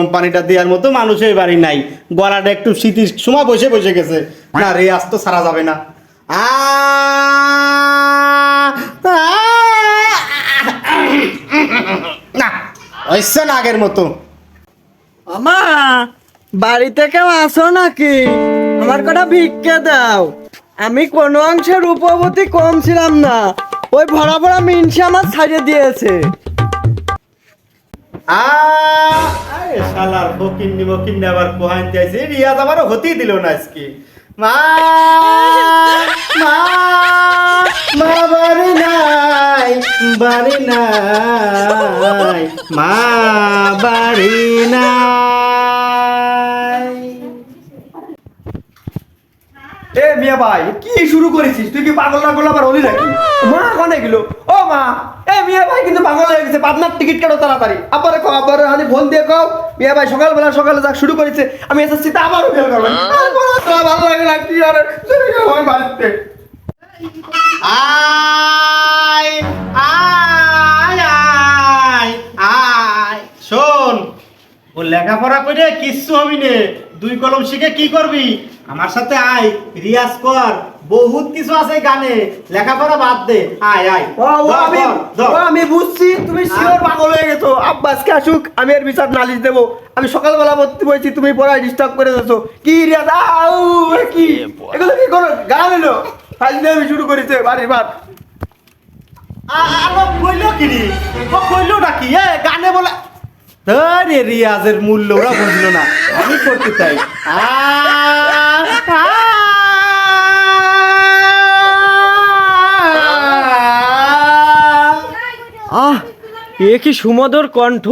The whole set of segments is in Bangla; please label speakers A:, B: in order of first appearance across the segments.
A: গরম পানিটা দেওয়ার মতো মানুষের বাড়ি নাই, গলাটা একটু শীতের সময় বসে বসে গেছে। না রে, আজ তো ছাড়া যাবে না। না হইছে না আগের মতো।
B: আমা বাড়িতে কেউ আসো নাকি? আমার কটা ভিক্ষে দাও। আমি কোনো অংশে রূপবতী কম ছিলাম না, ওই ভরা ভরা মিনসি আমার ছাড়িয়ে দিয়েছে।
A: আরে শালার বকিন্নি বকিন্নি আবার কোহাইতে আইছে, রিয়াজ আমারও হতেই দিল না আজকে। মা মা মা বাড়ি নাই, বাড়ি নাই, মা বাড়ি নাই।
C: এ মিয়া ভাই কি শুরু করেছিস? তুই কি পাগল না করলে আবার হলি নাকি? মা কনে গেল? ও মা, এ মিয়া ভাই কিন্তু পাগল হয়ে গেছে। পাবনার টিকিট কাটো তাড়াতাড়ি। আবার কও, আবার আমি ফোন দিয়ে কও মিয়া ভাই সকালে যাক শুরু করেছে, আমি এসএসসি তে আবারও ফেল করবেন। আর বলো তো ভালো লাগে না কি আর চলে গেল আমি বাড়িতে।
A: আয় আয় আয় আয়, শোন, ও লেখাপড়া করে কিচ্ছু হবি নে, দুই কলম শিখে কি করবি? আমার সাথে আয়, রিয়াজ কর, বহুত কিছু আছে গানে, লেখাপড়া বাদ দে। আয় আয়,
C: আমি বুঝছি তুমি শিওর পাগল হয়ে গেছো। আব্বাসকে আসুক, আমি এর বিচার নালিশ দেবো। আমি সকালবেলা ভর্তি হয়েছি, তুমি পড়ায় ডিস্টার্ব করে দিয়েছো। কি রিয়াজ কি এগুলো কি করো? গান এলো আমি শুরু করেছে বাড়ি বার।
A: আলো কইলো কি রে? ও কইলো নাকি এ গানে বলে? আরে রিয়াজের মূল্য ওরা বুঝলো না, আমি করতে চাই।
B: আহ, এ কি সুমধুর কণ্ঠ!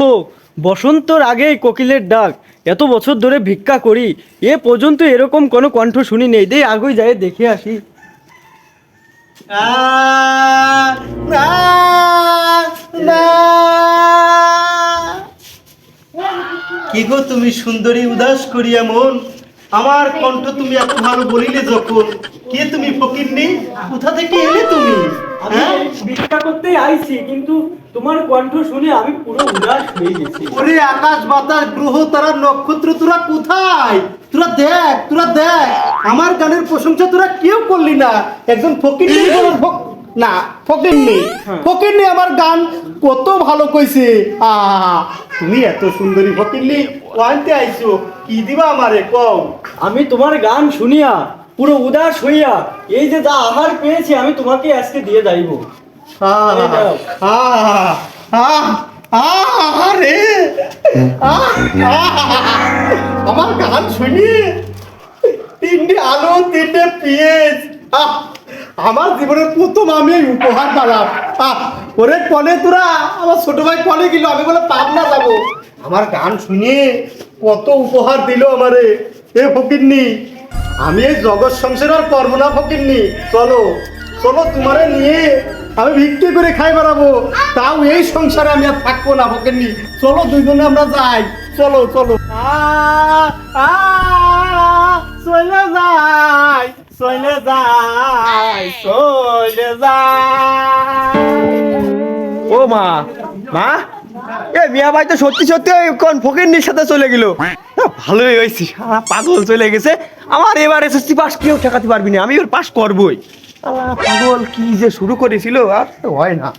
B: বসন্তর আগেই কোকিলের ডাক। এত বছর ধরে ভিক্ষা করি, এ পর্যন্ত এরকম কোনো কণ্ঠ শুনি নেই। দে আগে যাই দেখে আসি।
A: কি গো তুমি সুন্দরী উদাস করিয়া মন, আমার কণ্ঠ তুমি এত ভালো বলিলে যখন, কে তুমি ফকিন্নি? কোথা থেকে এলে তুমি? হ্যাঁ,
B: ভিক্ষা করতেই আইছি, কিন্তু তোমার কণ্ঠ শুনে আমি পুরো উদাস হয়ে গেছি।
A: ওরে আকাশ বাতাস গ্রহ তারা নক্ষত্র, তোরা কোথায়? তোরা দেখ, তোরা দেখ, আমার গানের প্রশংসা তোরা কেউ করলি না। একজন ফকিন্নি না, ফকিন্নি আমার গান কত ভালো কইছে। তুমি এত সুন্দরী ফকিন্নি ওয়ানতে আইছো, কি দিবা আমারে কও?
B: আমি তোমার গান শুনিয়া পুরো উদাস হইয়া এই যে যা আহার পেয়েছি আমি তোমাকে আজকে দিয়ে যাইব।
A: আরে আমার গান শুনি তিনটে আলু তিনটে পেঁয়াজ, আমার জীবনের প্রথম আমি উপহার পেলাম। ওরে কনে তোরা, আমার ছোট ভাই কনে গেল, আমি বলে পাবনা যাবো। আমার গান শুনে কত উপহার দিল আমারে। এ ফকিন্নি, আমি এই জগৎ সংসার আর করবো না ফকিন্নি। চলো চলো, তোমারে নিয়ে আমি ভিক্ষে করে খাই বেড়াবো, তাও এই সংসারে আমি আর থাকবো না ফকিন্নি। চলো দুইজনে আমরা যাই, চলো চলো। চলে যাই, চলে যাই, চলে যাই।
C: ও মা, মা, এ মিয়া ভাই তো সত্যি সত্যি কোন ফকিরনির সাথে চলে গেল। ভালোই হয়েছি, পাগল চলে গেছে। আমার এবার এসএসসি পাস কেউ ঠেকাতে পারবি না, আমি ওর পাস করবই। পাগল কি যে শুরু করেছিল আর হয় না।